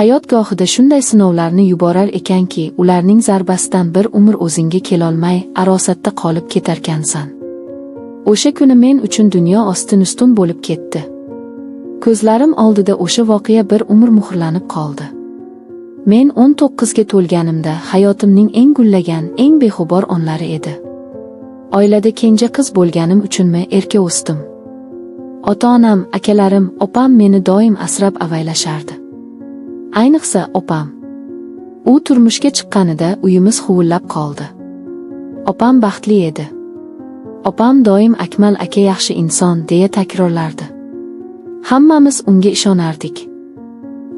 Hayot gohida shunday sinovlarni yuborar ekanki, ularning zarbasidan bir umr o'zingga kelolmay, arosatda qolib ketarkansan. O'sha kuni men uchun dunyo ostin-ustun bo'lib ketdi. Ko'zlarim oldida o'sha voqea bir umr muhrlanib qoldi. Men 19 ga to'lganimda hayotimning eng gullagan, eng beg'ubor onlari edi. Oilada kenja qiz bo'lganim uchunmi erka o'sdim. Ota-onam, akalarim, opam meni doim asrab-avaylashardi. Ayniqsa opam. U turmushga chiqqanida uyimiz huvullab qoldi. Opam baxtli edi. Opam doim Akmal aka yaxshi inson deya takrorlardi. Hammamiz unga ishonardik.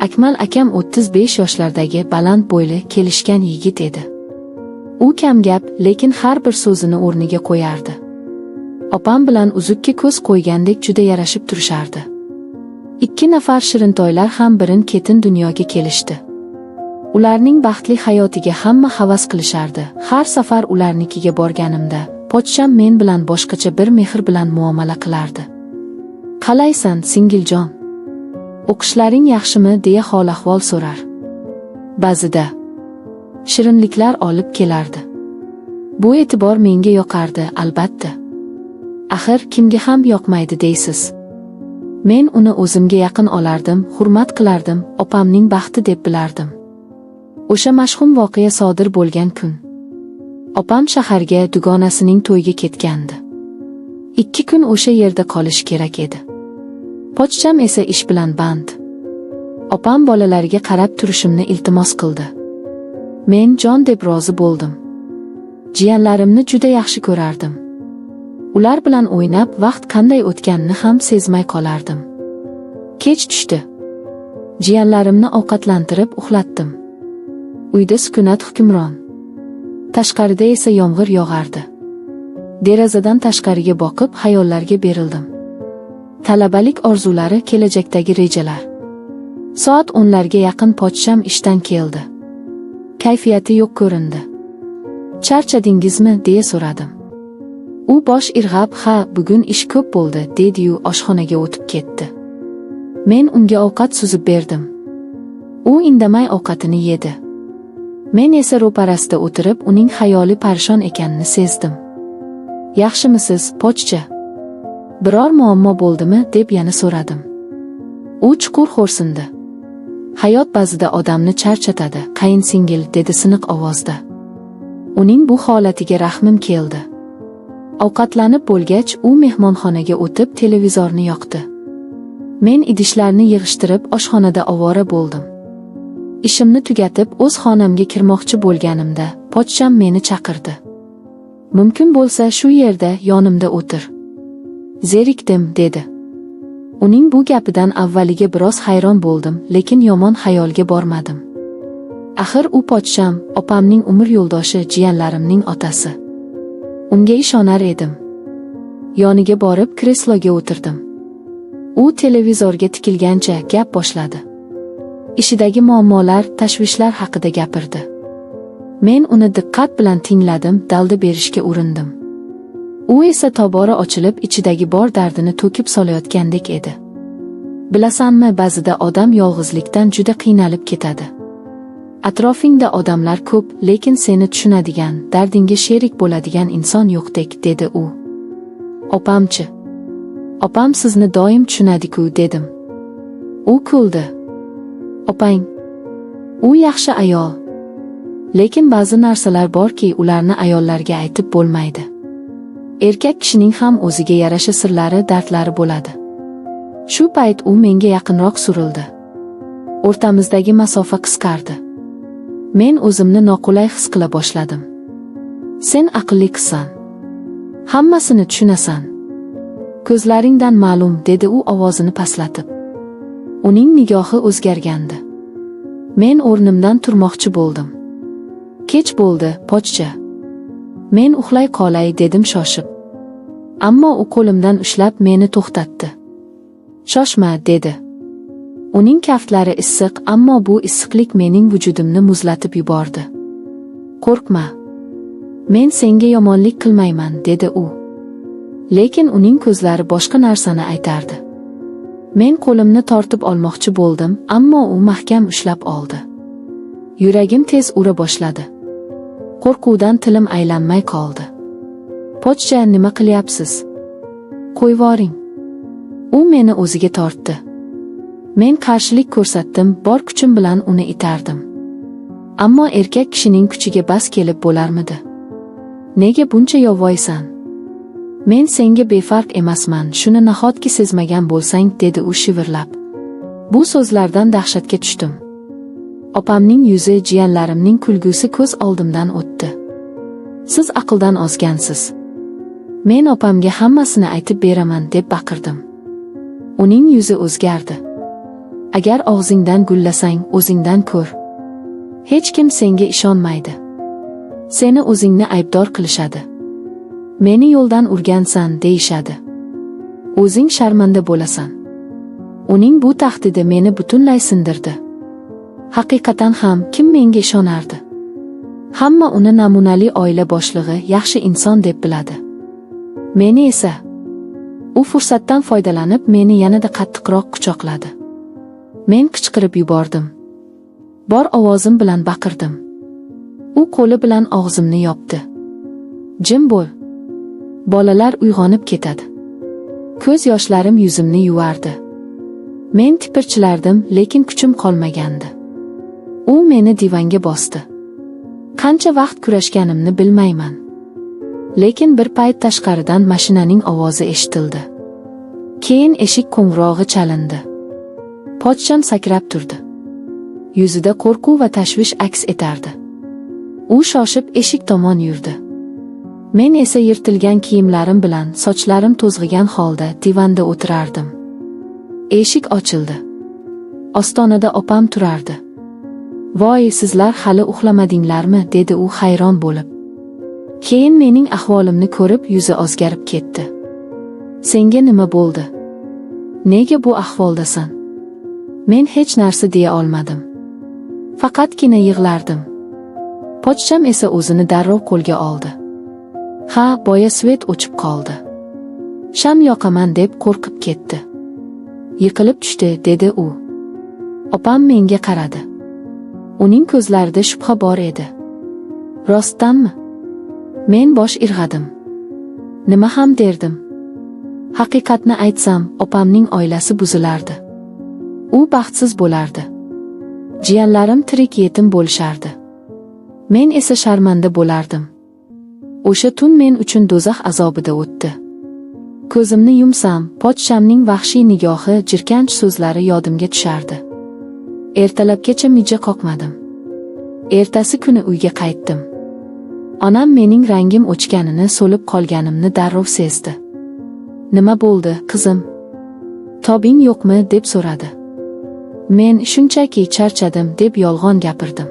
Akmal akam 35 yoshlardagi baland bo'yli, kelishgan yigit edi. U kam gap, lekin har bir so'zini o'rniga qo'yardi. Opam bilan uzukka ko'z qo'ygandek juda yarashib turishardi. 2 nafar shirintoylar ham birin-ketin dunyoga kelishdi. Ularning baxtli hayotiga hamma havas qilishardi. Har safar ularnikiga borganimda, pochcham men bilan boshqacha bir mehr bilan muomala qilardi. "Qalaysan, singiljon? O'qishlaring yaxshimi?" deya hol-ahvol so'rar. Ba'zida shirinliklar olib kelardi. Bu e'tibor menga yoqardi, albatta. Axir kimga ham yoqmaydi deysiz? Men uni o'zimga yaqin olardim, hurmat qilardim, opamning baxti deb bilardim. O'sha mashhum voqea sodir bo'lgan kun. Opam shaharga dugonasining to'yiga ketgandi. 2 kun o'sha yerda qolish kerak edi. Pochcham esa ish bilan band. Opam bolalarga qarab turishimni iltimos qildi. Men jon deb rozi bo'ldim. Jiyanlarimni juda yaxshi ko'rardim. Ular bilan o'ynab vaqt qanday o'tganini ham sezmay qolardim. Kech tushdi. Jiyanlarimni ovqatlantirib uxlatdim. Uyda sukunat hukmron. Tashqarida esa yomg'ir yog'ardi. Derazadan tashqariga boqib xayollarga berildim. Talabalik orzulari, kelajakdagi rejalar. Soat 10larga yaqin pochcham ishdan keldi. Kayfiyati yo'q ko'rindi. "Charchadingizmi?" deya so'radim. U bosh irg'ab, "Ha, bugun ish ko'p bo'ldi", dedi-yu oshxonaga o'tib ketdi. Men unga ovqat suzib berdim. U indamay ovqatini yedi. Men esa ro'parasida o'tirib, uning xayoli parishon ekanini sezdim. "Yaxshimisiz, pochcha? Biror muammo bo'ldimi?" deb yana so'radim. U chuqur xo'rsindi. "Hayot ba'zida odamni charchatadi, qayinsingil", dedi siniq ovozda. Uning bu holatiga rahmim keldi. Ovqatlanib bo'lgach, u mehmonxonaga o'tib televizorni yoqdi. Men idishlarni yig'ishtirib oshxonada ovora bo'ldim. Ishimni tugatib o'z xonamga kirmoqchi bo'lganimda, pochcham meni chaqirdi. "Mumkin bo'lsa shu yerda yonimda o'tir." "Zerikdim", dedi. Uning bu gapidan avvaliga biroz hayron bo'ldim, lekin yomon xayolga bormadim. Axir u pochcham, opamning umr yo'ldoshi, jiyanlarimning otasi. Unga ishonar edim. Yoniga borib kresloga o'tirdim. U televizorga tikilgancha gap boshladi. Ishidagi muammolar, tashvishlar haqida gapirdi. Men uni diqqat bilan tingladim, dalda berishga urindim. U esa tobora ochilib, ichidagi bor dardini to'kib solayotgandek edi. "Bilasanmi, ba'zida odam yolg'izlikdan juda qiynalib ketadi. Atrofingda odamlar ko'p, lekin seni tushunadigan, dardingga sherik bo'ladigan inson yo'qdek", dedi u. "Opamchi? Opam sizni doim tushunadi-ku", dedim. U kuldi. "Opang? U yaxshi ayol. Lekin ba'zi narsalar borki, ularni ayollarga aytib bo'lmaydi. Erkak kishining ham o'ziga yarasha sirlari, dardlari bo'ladi." Shu payt u menga yaqinroq surildi. O'rtamizdagi masofa qisqardi. Men o'zimni noqulay his qila boshladim. "Sen aqlli qizsan. Hammasini tushunasan. Ko'zlaringdan ma'lum", dedi u ovozini pastlatib. Uning nigohi o'zgargandi. Men o'rnimdan turmoqchi bo'ldim. "Kech bo'ldi, pochcha. Men uxlay qolay", dedim shoshib. Ammo u qo'limdan ushlab meni to'xtatdi. "Shoshma", dedi. Uning kaftlari issiq, ammo bu issiqlik mening vujudimni muzlatib yubordi. "Qo'rqma. Men senga yomonlik qilmayman", dedi u. Lekin uning ko'zlari boshqa narsani aytardi. Men qo'limni tortib olmoqchi bo'ldim, ammo u mahkam ushlab oldi. Yuragim tez ura boshladi. Qo'rquvdan tilim aylanmay qoldi. Pochcha, nima qilyapsiz? Qo'yvoring. U meni o'ziga tortdi. Men qarshilik ko'rsatdim, bor kuchim bilan uni itardim. Ammo erkak kishining kuchiga bas kelib bo'larmidi? Nega buncha yovvoysan? Men senga befarq emasman, shuni nahotki sezmagan bo'lsang, dedi u shivirlab. Bu so'zlardan dahshatga tushdim. Opamning yuzi, jiyanlarimning kulgusi ko'z oldimdan o'tdi. Siz aqldan ozgansiz. Men opamga hammasini aytib beraman, deb baqirdim. Uning yuzi o'zgardi. Agar og'zingdan gullasang, o'zingdan ko'r. Hech kim senga ishonmaydi. Seni o'zingni aybdor qilishadi. Meni yo'ldan urgansan, deyishadi. O'zing sharmanda bo'lasan. Uning bu tahdidi meni butunlay sindirdi. Haqiqatan ham kim menga ishonardi? Hamma uni namunali oila boshlig'i, yaxshi inson deb biladi. Meni esa u fursatdan foydalanib meni yanada qattiqroq quchoqladi. Men qichqirib yubordim. Bor ovozim bilan baqirdim. U qo'li bilan og'zimni yopdi. Jim bo'l. Bolalar uyg'onib ketadi. Ko'z yoshlarim yuzimni yuvardi. Men tipirchilardim, lekin kuchim qolmagandi. U meni divanga bosdi. Qancha vaqt kurashganimni bilmayman. Lekin bir payt tashqaridan mashinaning ovozi eshitildi. Keyin eshik qo'ng'irog'i chalindi. Pochcham sakrab turdi. Yuzida qo'rquv va tashvish aks etardi. U shoshib eshik tomon yurdi. Men esa yirtilgan kiyimlarim bilan, sochlarim to'zg'igan holda divanda o'tirardim. Eshik ochildi. Ostonada opam turardi. "Voy, sizlar hali uxlamadinglarmi?" dedi u hayron bo'lib. Keyin mening ahvolimni ko'rib yuzi o'zgarib ketdi. "Senga nima bo'ldi? Nega bu ahvoldasan?" Men hech narsa deya olmadim. Faqatgina yig'lardim. Pochcham esa o'zini darrov qo'lga oldi. "Ha, boya svet o'chib qoldi. Sham yoqaman" deb qo'rqib ketdi. "Yiqilib tushdi", dedi u. Opam menga qaradi. Uning ko'zlarida shubha bor edi. "Rostdanmi?" Men bosh irg'adim. Nima ham derdim? Haqiqatni aytsam, opamning oilasi buzilardi. U baxtsiz bo'lardi. Jiyanlarim tirik yetim bo'lishardi. Men esa sharmanda bo'lardim. O'sha tun men uchun do'zax azobida o'tdi. Ko'zimni yumsam, pochchamning vahshiy nigohi, jirkanch so'zlari yodimga tushardi. Ertalabgacha mijja qoqmadim. Ertasi kuni uyga qaytdim. Onam mening rangim o'chganini, so'lib qolganimni darrov sezdi. "Nima bo'ldi, qizim? Tobing yo'qmi?" deb so'radi. Men shunchaki charchadim deb yolg'on gapirdim.